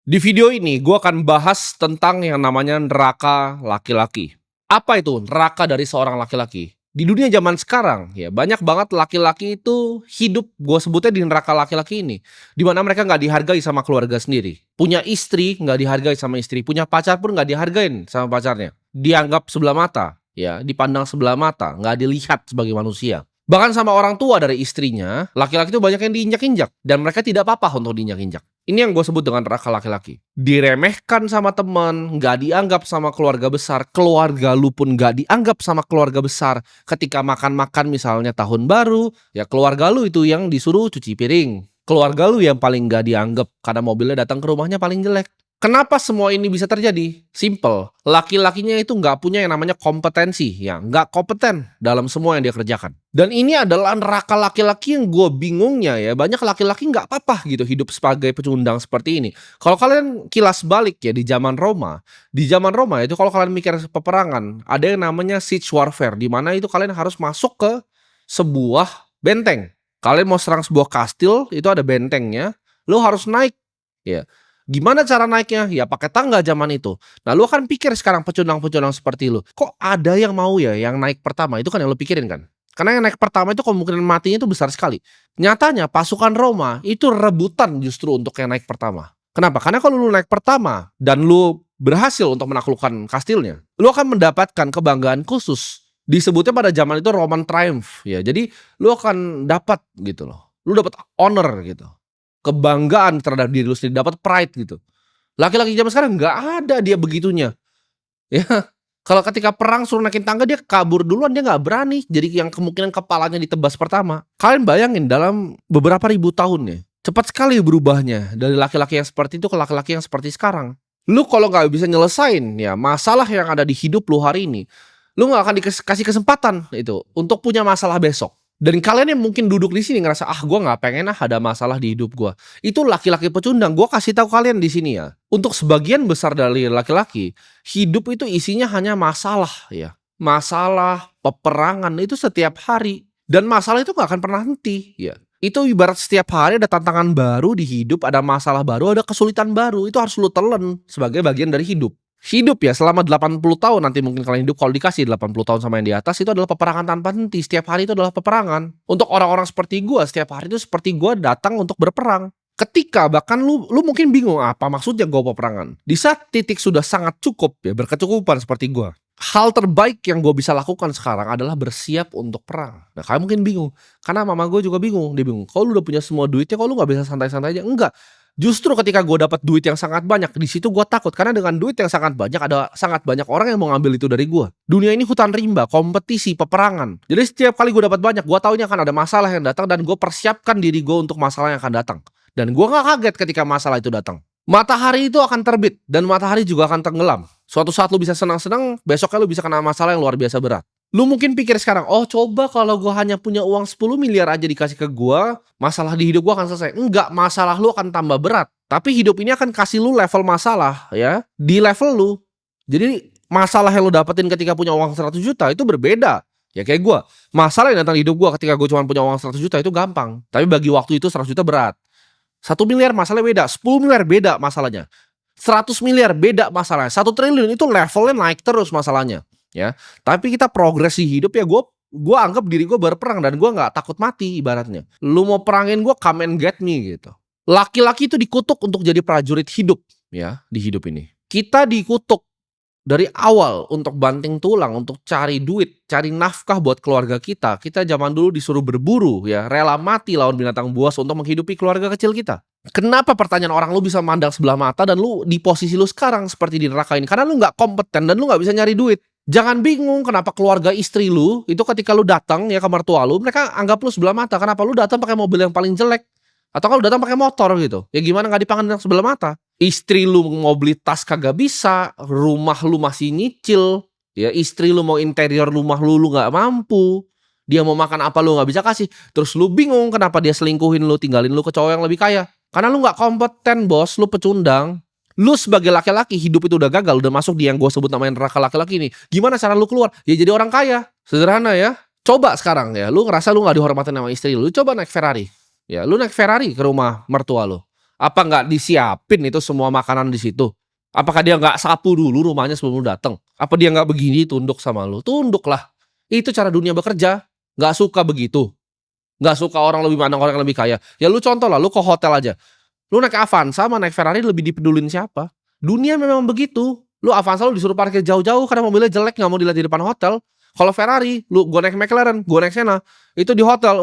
Di video ini gue akan bahas tentang yang namanya neraka laki-laki. Apa itu neraka dari seorang laki-laki? Di dunia zaman sekarang ya banyak banget laki-laki itu hidup gue sebutnya di neraka laki-laki ini. Di mana mereka nggak dihargai sama keluarga sendiri. Punya istri nggak dihargai sama istri. Punya pacar pun nggak dihargain sama pacarnya. Dianggap sebelah mata, ya dipandang sebelah mata, nggak dilihat sebagai manusia. Bahkan sama orang tua dari istrinya, laki-laki itu banyak yang diinjak-injak. Dan mereka tidak apa-apa untuk diinjak-injak. Ini yang gue sebut dengan neraka laki-laki. Diremehkan sama teman, nggak dianggap sama keluarga besar, keluarga lu pun nggak dianggap sama keluarga besar. Ketika makan-makan misalnya tahun baru, ya keluarga lu itu yang disuruh cuci piring. Keluarga lu yang paling nggak dianggap karena mobilnya datang ke rumahnya paling jelek. Kenapa semua ini bisa terjadi? Simple, laki-lakinya itu nggak punya yang namanya kompetensi, ya nggak kompeten dalam semua yang dia kerjakan. Dan ini adalah neraka laki-laki yang gue bingungnya ya, banyak laki-laki nggak apa-apa gitu hidup sebagai pecundang seperti ini. Kalau kalian kilas balik ya di zaman Roma itu kalau kalian mikir peperangan, ada yang namanya siege warfare, di mana itu kalian harus masuk ke sebuah benteng. Kalian mau serang sebuah kastil, itu ada bentengnya, lo harus naik, ya. Gimana cara naiknya? Ya pakai tangga zaman itu. Nah lu akan pikir sekarang pecundang-pecundang seperti lu, kok ada yang mau ya yang naik pertama? Itu kan yang lu pikirin kan? Karena yang naik pertama itu kemungkinan matinya itu besar sekali. Nyatanya pasukan Roma itu rebutan justru untuk yang naik pertama. Kenapa? Karena kalau lu naik pertama dan lu berhasil untuk menaklukkan kastilnya, lu akan mendapatkan kebanggaan khusus. Disebutnya pada zaman itu Roman Triumph ya. Jadi lu akan dapat gitu loh. Lu dapat honor gitu, kebanggaan terhadap diri lu sendiri, dapat pride gitu. Laki-laki zaman sekarang nggak ada dia begitunya, ya. Kalau ketika perang suruh naikin tangga dia kabur duluan, dia nggak berani. Jadi yang kemungkinan kepalanya ditebas pertama. Kalian bayangin dalam beberapa ribu tahun ya, cepat sekali berubahnya dari laki-laki yang seperti itu ke laki-laki yang seperti sekarang. Lu kalau nggak bisa nyelesain ya masalah yang ada di hidup lu hari ini, lu nggak akan dikasih kesempatan itu untuk punya masalah besok. Dan kalian yang mungkin duduk di sini ngerasa gue nggak pengen ada masalah di hidup gue. Itu laki-laki pecundang. Gue kasih tahu kalian di sini ya. Untuk sebagian besar dari laki-laki, hidup itu isinya hanya masalah ya. Masalah, peperangan itu setiap hari. Dan masalah itu nggak akan pernah henti ya. Itu ibarat setiap hari ada tantangan baru di hidup, ada masalah baru, ada kesulitan baru. Itu harus lu telan sebagai bagian dari hidup. Hidup ya selama 80 tahun nanti mungkin kalian hidup, kalau dikasih 80 tahun sama yang di atas, itu adalah peperangan tanpa henti. Setiap hari itu adalah peperangan. Untuk orang-orang seperti gue, setiap hari itu seperti gue datang untuk berperang. Ketika bahkan lu mungkin bingung apa maksudnya gue peperangan. Di saat titik sudah sangat cukup ya, berkecukupan seperti gue, hal terbaik yang gue bisa lakukan sekarang adalah bersiap untuk perang. Nah kalian mungkin bingung, karena mama gue juga bingung. Dia bingung, kalau lu udah punya semua duitnya, kalau lu gak bisa santai-santai aja? Enggak. Justru ketika gue dapat duit yang sangat banyak, di situ gue takut karena dengan duit yang sangat banyak ada sangat banyak orang yang mau ngambil itu dari gue. Dunia ini hutan rimba, kompetisi, peperangan. Jadi setiap kali gue dapat banyak, gue taunya akan ada masalah yang datang dan gue persiapkan diri gue untuk masalah yang akan datang. Dan gue gak kaget ketika masalah itu datang. Matahari itu akan terbit dan matahari juga akan tenggelam. Suatu saat lu bisa senang-senang, besoknya lu bisa kena masalah yang luar biasa berat. Lu mungkin pikir sekarang, oh coba kalau gue hanya punya uang 10 miliar aja dikasih ke gue, masalah di hidup gue akan selesai. Enggak, masalah lu akan tambah berat. Tapi hidup ini akan kasih lu level masalah ya, di level lu. Jadi masalah yang lu dapetin ketika punya uang 100 juta itu berbeda. Ya kayak gue, masalah yang datang di hidup gue ketika gue cuma punya uang 100 juta itu gampang. Tapi bagi waktu itu 100 juta berat. 1 miliar masalahnya beda, 10 miliar beda masalahnya. 100 miliar beda masalahnya. 1 triliun itu levelnya naik terus masalahnya. Ya, tapi kita progres di hidup ya, gue anggap diri gue berperang dan gue nggak takut mati ibaratnya. Lu mau perangin gue, come and get me gitu. Laki-laki itu dikutuk untuk jadi prajurit hidup ya di hidup ini. Kita dikutuk dari awal untuk banting tulang, untuk cari duit, cari nafkah buat keluarga kita. Kita zaman dulu disuruh berburu ya, rela mati lawan binatang buas untuk menghidupi keluarga kecil kita. Kenapa pertanyaan orang lu bisa mandang sebelah mata dan lu di posisi lu sekarang seperti di neraka ini? Karena lu nggak kompeten dan lu nggak bisa nyari duit. Jangan bingung kenapa keluarga istri lu itu ketika lu datang ya ke mertua lu, mereka anggap lu sebelah mata. Kenapa lu datang pakai mobil yang paling jelek? Atau kalau datang pakai motor gitu. Ya gimana nggak dipandang sebelah mata? Istri lu mau beli tas kagak bisa, rumah lu masih nyicil, ya istri lu mau interior rumah lu nggak mampu. Dia mau makan apa lu nggak bisa kasih. Terus lu bingung kenapa dia selingkuhin lu, tinggalin lu ke cowok yang lebih kaya. Karena lu nggak kompeten, bos, lu pecundang. Lu sebagai laki-laki hidup itu udah gagal, udah masuk di yang gue sebut namanya neraka laki-laki ini. Gimana cara lu keluar? Ya jadi orang kaya. Sederhana ya. Coba sekarang ya, lu ngerasa lu gak dihormatin sama istri lu, coba naik Ferrari. Ya, lu naik Ferrari ke rumah mertua lu. Apa nggak disiapin itu semua makanan di situ? Apakah dia nggak sapu dulu rumahnya sebelum lu dateng? Apa dia nggak begini tunduk sama lu? Tunduk lah. Itu cara dunia bekerja. Nggak suka begitu. Nggak suka orang lebih mana orang yang lebih kaya. Ya lu contoh lah, lu ke hotel aja. Lu naik Avanza sama naik Ferrari lebih dipedulin siapa? Dunia memang begitu. Lu Avanza lu disuruh parkir jauh-jauh karena mobilnya jelek nggak mau dilihat di depan hotel. Kalau Ferrari, gua naik McLaren, gua naik Senna, itu di hotel,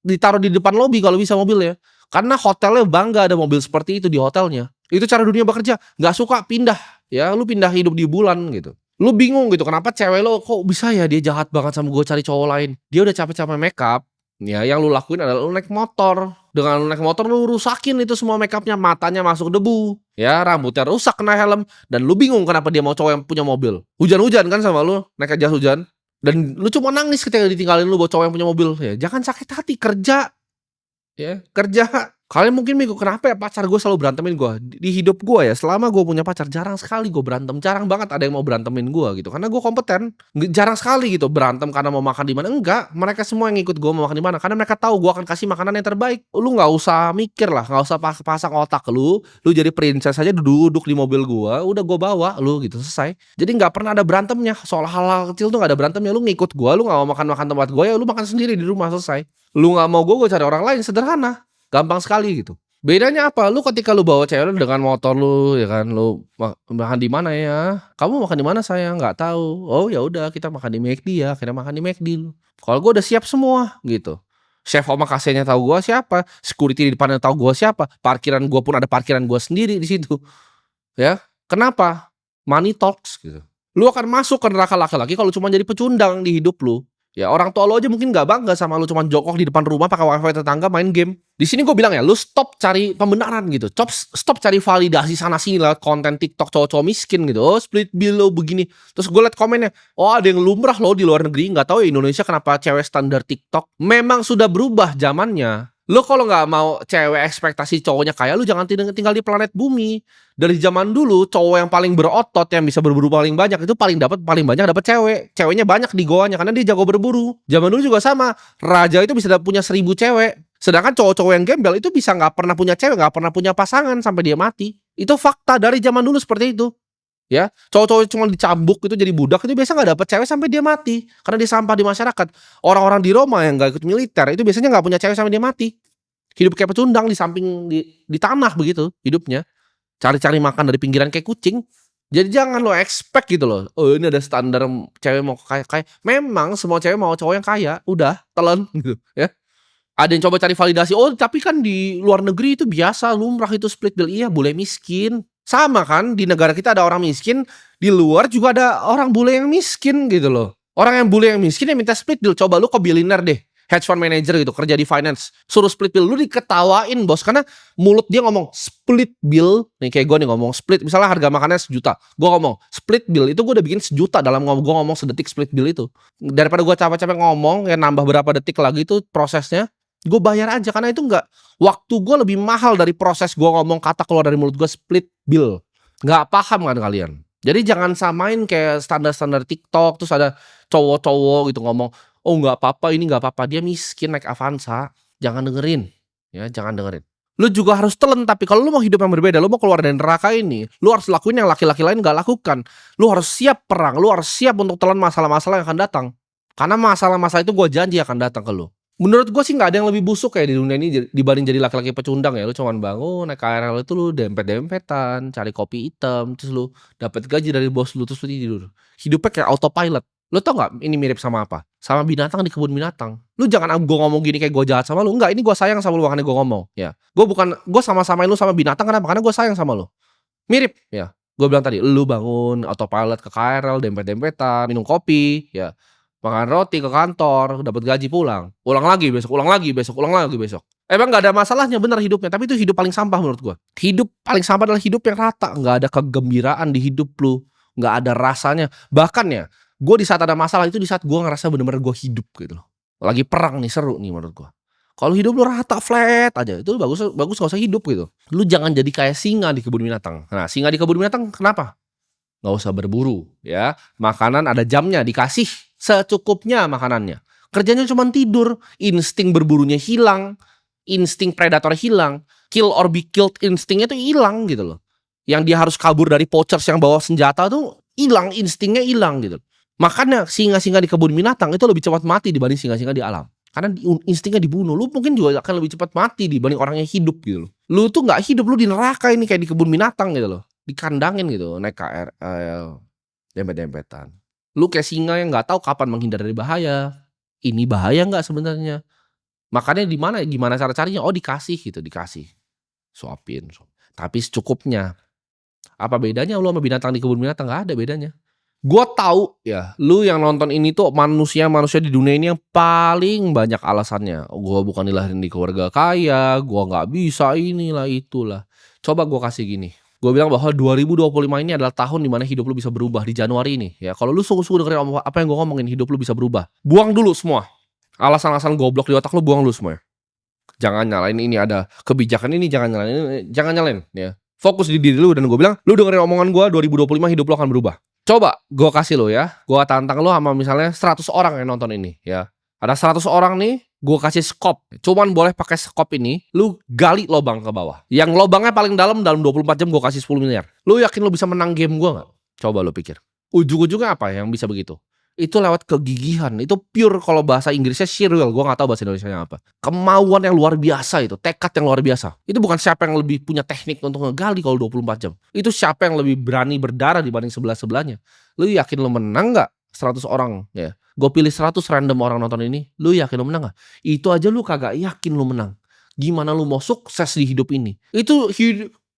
ditaruh di depan lobi kalau bisa mobilnya. Karena hotelnya bangga ada mobil seperti itu di hotelnya. Itu cara dunia bekerja. Nggak suka pindah, ya lu pindah hidup di bulan gitu. Lu bingung gitu kenapa cewek lo kok bisa ya dia jahat banget sama gue cari cowok lain. Dia udah capek-capek make up. Ya yang lu lakuin adalah lu naik motor. Dengan lu naik motor lu rusakin itu semua make upnya, matanya masuk debu. Ya rambutnya rusak kena helm. Dan lu bingung kenapa dia mau cowok yang punya mobil. Hujan-hujan kan sama lu, naik jas hujan. Dan lu cuma nangis ketika ditinggalin lu buat cowok yang punya mobil. Ya jangan sakit hati, kerja. Ya, kerja. Kalian mungkin bingung kenapa ya pacar gue selalu berantemin gue. Di hidup gue ya, selama gue punya pacar jarang sekali gue berantem. Jarang banget ada yang mau berantemin gue gitu. Karena gue kompeten. Jarang sekali gitu berantem karena mau makan di mana. Enggak, mereka semua yang ikut gue mau makan di mana. Karena mereka tahu gue akan kasih makanan yang terbaik. Lu nggak usah mikir lah, nggak usah pasang otak lu. Lu jadi princess aja duduk di mobil gue. Udah gue bawa lu gitu, selesai. Jadi nggak pernah ada berantemnya. Soal hal-hal kecil tuh nggak ada berantemnya. Lu ngikut gue, lu nggak mau makan tempat gue ya lu makan sendiri di rumah, selesai. Lu nggak mau gue cari orang lain, sederhana. Gampang sekali gitu. Bedanya apa? Lu ketika lu bawa cewek lu dengan motor lu ya kan, lu makan di mana ya? Kamu makan di mana sayang? Nggak tahu. Oh ya udah kita makan di McD ya. Akhirnya makan di McD lu. Kalau gua udah siap semua gitu. Chef omakasenya tahu gua siapa, security di depannya tahu gua siapa, parkiran gua pun ada parkiran gua sendiri di situ. Ya. Kenapa? Money talks gitu. Lu akan masuk ke neraka laki-laki kalau cuma jadi pecundang di hidup lu. Ya orang tua lu aja mungkin gak bangga sama lu cuman jongkok di depan rumah pakai wifi tetangga main game. Di sini gue bilang ya, lu stop cari pembenaran gitu. Stop cari validasi sana sini lewat konten TikTok cowok-cowok miskin gitu. Oh split bill lo begini. Terus gue liat komennya, oh ada yang lumrah loh di luar negeri. Gak tahu ya Indonesia kenapa cewek standar TikTok. Memang sudah berubah zamannya. Lu kalau nggak mau cewek ekspektasi cowoknya kaya, lu jangan tinggal di planet bumi. Dari zaman dulu cowok yang paling berotot yang bisa berburu paling banyak itu paling banyak dapat cewek. Ceweknya banyak di goanya karena dia jago berburu. Zaman dulu juga sama. Raja itu bisa punya 1.000 cewek. Sedangkan cowok-cowok yang gembel itu bisa nggak pernah punya cewek, nggak pernah punya pasangan sampai dia mati. Itu fakta dari zaman dulu seperti itu. Ya, cowok-cowok cuma dicambuk itu jadi budak itu biasa nggak dapet cewek sampai dia mati karena dia sampah di masyarakat. Orang-orang di Roma yang nggak ikut militer itu biasanya nggak punya cewek sampai dia mati. Hidup kayak pecundang di samping di tanah begitu hidupnya. Cari-cari makan dari pinggiran kayak kucing. Jadi jangan lo expect gitu loh. Oh ini ada standar cewek mau kaya. Memang semua cewek mau cowok yang kaya. Udah telan gitu ya. Ada yang coba cari validasi. Oh tapi kan di luar negeri itu biasa lumrah itu split bill. Iya bule miskin. Sama kan di negara kita ada orang miskin. Di luar juga ada orang bule yang miskin gitu loh. Orang yang bule yang miskin yang minta split bill. Coba lu ke billionaire deh. Hedge fund manager gitu, kerja di finance, suruh split bill, lu diketawain bos, karena mulut dia ngomong split bill, nih kayak gue nih ngomong split, misalnya harga makannya 1 juta, gue ngomong split bill, itu gue udah bikin 1 juta dalam gue ngomong sedetik split bill itu, daripada gue capek-capek ngomong, ya nambah berapa detik lagi itu prosesnya, gue bayar aja, karena itu nggak, waktu gue lebih mahal dari proses gue ngomong kata keluar dari mulut gue split bill, nggak paham kan kalian? Jadi jangan samain kayak standar-standar TikTok, terus ada cowok-cowok gitu ngomong, oh nggak apa-apa, ini nggak apa-apa, dia miskin naik Avanza. Jangan dengerin, ya jangan dengerin. Lu juga harus telan, tapi kalau lu mau hidup yang berbeda, lu mau keluar dari neraka ini, lu harus lakuin yang laki-laki lain nggak lakukan. Lu harus siap perang, lu harus siap untuk telan masalah-masalah yang akan datang. Karena masalah-masalah itu gue janji akan datang ke lu. Menurut gue sih nggak ada yang lebih busuk kayak di dunia ini dibanding jadi laki-laki pecundang ya. Lu cuman bangun naik KRL itu lu dempet-dempetan, cari kopi hitam, terus lu dapat gaji dari bos lu, terus lu tidur. Hidupnya kayak autopilot. Lu tau gak ini mirip sama apa? Sama binatang di kebun binatang. Lu jangan gue ngomong gini kayak gue jahat sama lu. Enggak, ini gue sayang sama lu makanya gue ngomong. Ya, gue sama-samain lu sama binatang kenapa? Karena gue sayang sama lu. Mirip ya. Gue bilang tadi, lu bangun autopilot ke KRL, dempet-dempetan, minum kopi, ya. Makan roti ke kantor, dapat gaji pulang. Ulang lagi besok, ulang lagi besok, ulang lagi besok. Emang gak ada masalahnya bener hidupnya, tapi itu hidup paling sampah menurut gue. Hidup paling sampah adalah hidup yang rata, nggak ada kegembiraan di hidup lu, nggak ada rasanya. Bahkan ya, gue di saat ada masalah itu di saat gue ngerasa bener-bener gue hidup gitu loh. Lagi perang nih, seru nih menurut gue. Kalau hidup lu rata flat aja itu bagus gak usah hidup gitu. Lu jangan jadi kayak singa di kebun binatang. Nah singa di kebun binatang kenapa? Gak usah berburu ya. Makanan ada jamnya, dikasih secukupnya makanannya. Kerjanya cuma tidur, insting berburunya hilang. insting predator hilang, kill or be killed instingnya tuh hilang gitu loh. Yang dia harus kabur dari poachers yang bawa senjata tuh hilang, instingnya hilang gitu. Makanya singa-singa di kebun binatang itu lebih cepat mati dibanding singa-singa di alam. Karena instingnya dibunuh. Lu mungkin juga akan lebih cepat mati dibanding orang yang hidup gitu loh. Lu tuh nggak hidup, lu di neraka ini kayak di kebun binatang gitu loh. Dikandangin gitu, naik KRL, dempet-dempetan. Lu kayak singa yang nggak tahu kapan menghindar dari bahaya. Ini bahaya nggak sebenarnya? Makanya gimana cara carinya? Oh, dikasih gitu, dikasih. Suapin. Tapi secukupnya. Apa bedanya lu sama binatang di kebun binatang? Nggak ada bedanya. Gua tahu ya, lu yang nonton ini tuh manusia di dunia ini yang paling banyak alasannya. Gua bukan dilahirin di keluarga kaya, gua nggak bisa inilah itulah. Coba gua kasih gini. Gua bilang bahwa 2025 ini adalah tahun dimana hidup lu bisa berubah di Januari ini. Ya, kalau lu sungguh-sungguh dengerin apa yang gua ngomongin, hidup lu bisa berubah. Buang dulu semua. Alasan-alasan goblok di otak lu, buang dulu semua. Jangan nyalain ini ada kebijakan ini, jangan nyalain ya. Fokus di diri lu, dan gue bilang, lu dengerin omongan gue, 2025 hidup lu akan berubah. Coba gue kasih lo ya, gue tantang lo sama misalnya 100 orang yang nonton ini ya. Ada 100 orang nih, gue kasih skop. Cuman boleh pakai skop ini, lu gali lobang ke bawah. Yang lobangnya paling dalam 24 jam gue kasih 10 miliar. Lu yakin lu bisa menang game gue gak? Coba lu pikir. Ujung-ujungnya apa yang bisa begitu? Itu lewat kegigihan. Itu pure, kalau bahasa Inggrisnya sheer will. Gue gak tahu bahasa Indonesianya apa. Kemauan yang luar biasa itu. Tekad yang luar biasa. Itu bukan siapa yang lebih punya teknik untuk ngegali kalau 24 jam. Itu siapa yang lebih berani berdarah dibanding sebelah-sebelahnya. Lu yakin lu menang gak? 100 orang ya. Gue pilih 100 random orang nonton ini. Lu yakin lu menang gak? Itu aja lu kagak yakin lu menang. Gimana lu mau sukses di hidup ini? Itu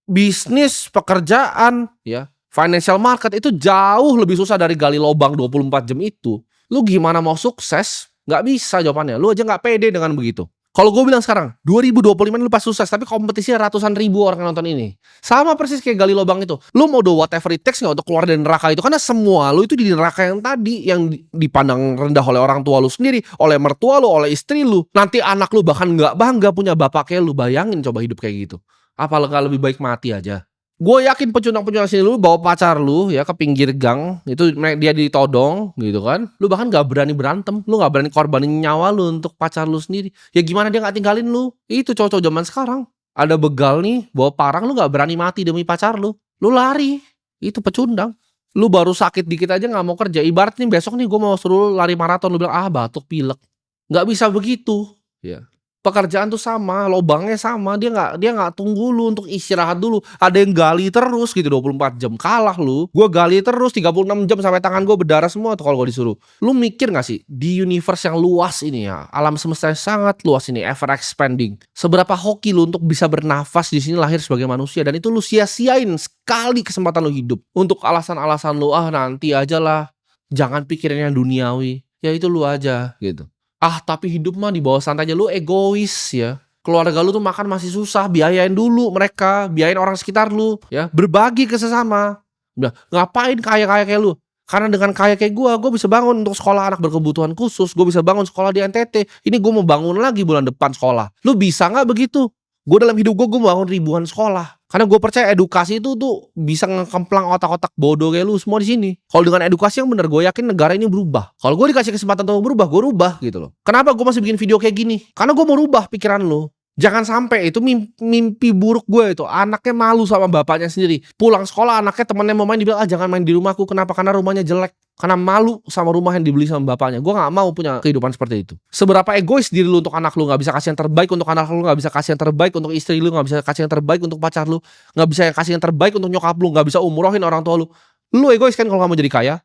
bisnis, pekerjaan ya. Financial market itu jauh lebih susah dari gali lubang 24 jam itu. Lu gimana mau sukses? Gak bisa jawabannya. Lu aja gak pede dengan begitu. Kalau gue bilang sekarang, 2025 lu pas sukses, tapi kompetisinya ratusan ribu orang yang nonton ini. Sama persis kayak gali lubang itu. Lu mau do whatever it takes gak untuk keluar dari neraka itu? Karena semua lu itu di neraka yang tadi, yang dipandang rendah oleh orang tua lu sendiri, oleh mertua lu, oleh istri lu. Nanti anak lu bahkan gak bangga punya bapak kayak lu. Bayangin coba hidup kayak gitu. Apa gak lebih baik mati aja? Gue yakin pecundang-pecundang sini lu bawa pacar lu ya ke pinggir gang, itu dia ditodong gitu kan. Lu bahkan gak berani berantem, lu gak berani korbanin nyawa lu untuk pacar lu sendiri. Ya gimana dia gak tinggalin lu? Itu cowok-cowok zaman sekarang. Ada begal nih, bawa parang, lu gak berani mati demi pacar lu. Lu lari. Itu pecundang. Lu baru sakit dikit aja gak mau kerja. Ibarat nih besok nih gue mau suruh lu lari maraton, lu bilang batuk pilek. Gak bisa begitu. Ya. Pekerjaan tuh sama, lobangnya sama, dia nggak tunggu lu untuk istirahat dulu. Ada yang gali terus gitu 24 jam. Kalah lu. Gue gali terus 36 jam sampai tangan gue berdarah semua tuh kalau gue disuruh. Lu mikir gak sih di universe yang luas ini ya, alam semesta yang sangat luas ini, ever expanding. Seberapa hoki lu untuk bisa bernafas di sini, lahir sebagai manusia, dan itu lu sia-siain sekali kesempatan lu hidup untuk alasan-alasan lu, nanti aja lah. Jangan pikirin yang duniawi. Ya itu lu aja gitu. Tapi hidup mah di bawah santai aja, lu egois ya. Keluarga lu tuh makan masih susah, biayain dulu mereka, biayain orang sekitar lu ya. Berbagi ke sesama. Udah, ngapain kaya-kaya kayak lu? Karena dengan kaya kayak gue bisa bangun untuk sekolah anak berkebutuhan khusus, gue bisa bangun sekolah di NTT. Ini gue mau bangun lagi bulan depan sekolah. Lu bisa gak begitu? Gue dalam hidup gue bangun ribuan sekolah. Karena gue percaya edukasi itu tuh bisa ngekemplang otak-otak bodoh kayak lu semua di sini. Kalau dengan edukasi yang benar, gue yakin negara ini berubah. Kalau gue dikasih kesempatan untuk berubah, gue rubah gitu loh. Kenapa gue masih bikin video kayak gini? Karena gue mau rubah pikiran lu. Jangan sampai itu mimpi buruk gue itu. Anaknya malu sama bapaknya sendiri. Pulang sekolah anaknya temennya mau main, dibilang jangan main di rumahku. Kenapa? Karena rumahnya jelek. Karena malu sama rumah yang dibeli sama bapaknya. Gue gak mau punya kehidupan seperti itu. Seberapa egois diri lu untuk anak lu. Gak bisa kasih yang terbaik untuk anak lu. Gak bisa kasih yang terbaik untuk istri lu. Gak bisa kasih yang terbaik untuk pacar lu. Gak bisa kasih yang terbaik untuk nyokap lu. Gak bisa umrohin orang tua lu. Lu egois kan kalau gak mau jadi kaya?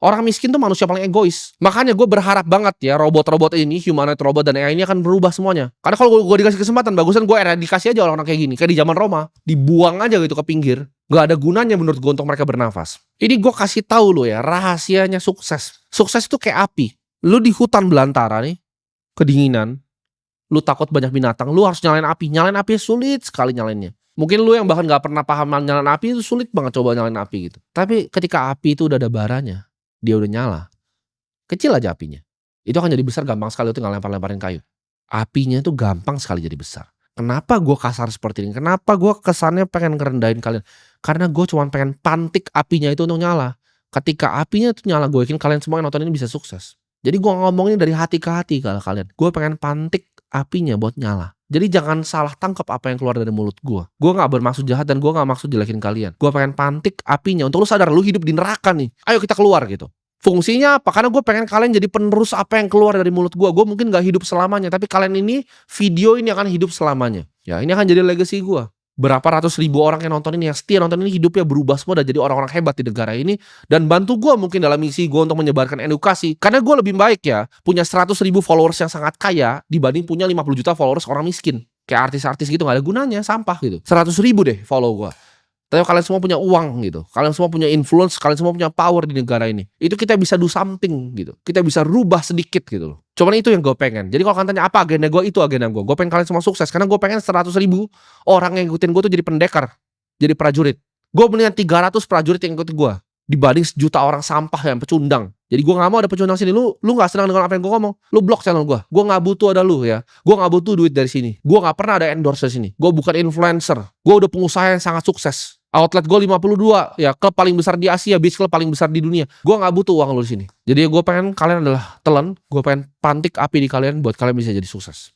Orang miskin tuh manusia paling egois. Makanya gue berharap banget ya robot-robot ini, humanoid robot dan AI ini akan berubah semuanya. Karena kalau gue dikasih kesempatan, bagusan gue eradikasi aja orang-orang kayak gini. Kayak di zaman Roma, dibuang aja gitu ke pinggir. Gak ada gunanya menurut gue untuk mereka bernafas. Ini gue kasih tahu lo ya, rahasianya sukses. Sukses itu kayak api. Lu di hutan belantara nih, kedinginan, lu takut banyak binatang, lu harus nyalain api. Nyalain api sulit sekali nyalainnya. Mungkin lu yang bahkan gak pernah paham nyalain api itu sulit banget coba nyalain api gitu. Tapi ketika api itu udah ada baranya, dia udah nyala, kecil aja apinya, itu akan jadi besar gampang sekali. Itu tinggal lempar-lemparin kayu. Apinya itu gampang sekali jadi besar. Kenapa gue kasar seperti ini? Kenapa gue kesannya pengen ngerendahin kalian? Karena gue cuma pengen pantik apinya itu untuk nyala. Ketika apinya itu nyala, gue yakin kalian semua yang nonton ini bisa sukses. Jadi gue ngomongin dari hati ke hati kalau kalian. Gue pengen pantik apinya buat nyala. Jadi jangan salah tangkap apa yang keluar dari mulut gua. Gua nggak bermaksud jahat dan gua nggak maksud jelekin kalian. Gua pengen pantik apinya untuk lu sadar lu hidup di neraka nih. Ayo kita keluar gitu. Fungsinya apa? Karena gue pengen kalian jadi penerus apa yang keluar dari mulut gue. Gue mungkin gak hidup selamanya, tapi kalian ini, video ini akan hidup selamanya. Ya, ini akan jadi legacy gue. Berapa ratus ribu orang yang nonton ini, yang setia nonton ini, hidupnya berubah semua dan jadi orang-orang hebat di negara ini. Dan bantu gue mungkin dalam misi gue untuk menyebarkan edukasi. Karena gue lebih baik ya, punya 100 ribu followers yang sangat kaya, dibanding punya 50 juta followers orang miskin. Kayak artis-artis gitu, gak ada gunanya, sampah gitu. 100 ribu deh follow gue. Tapi kalian semua punya uang gitu, kalian semua punya influence, kalian semua punya power di negara ini. Itu kita bisa do something gitu, kita bisa rubah sedikit gitu loh. Cuman itu yang gue pengen. Jadi kalau kalian tanya apa agenda gue, itu agenda gue. Gue pengen kalian semua sukses, karena gue pengen 100 ribu orang yang ngikutin gue tuh jadi pendekar, jadi prajurit. Gue mendingan 300 prajurit yang ngikutin gue dibanding 1 juta orang sampah yang pecundang. Jadi gue gak mau ada pecundang sini. Lu gak senang dengan apa yang gue ngomong, lu blok channel gue. Gue gak butuh ada lu ya. Gue gak butuh duit dari sini. Gue gak pernah ada endorse dari sini. Gue bukan influencer. Gue udah pengusaha yang sangat sukses. Outlet gue 52 ya, klub paling besar di Asia, beach club paling besar di dunia. Gue gak butuh uang lu di sini. Jadi gue pengen kalian adalah telan. Gue pengen pantik api di kalian buat kalian bisa jadi sukses.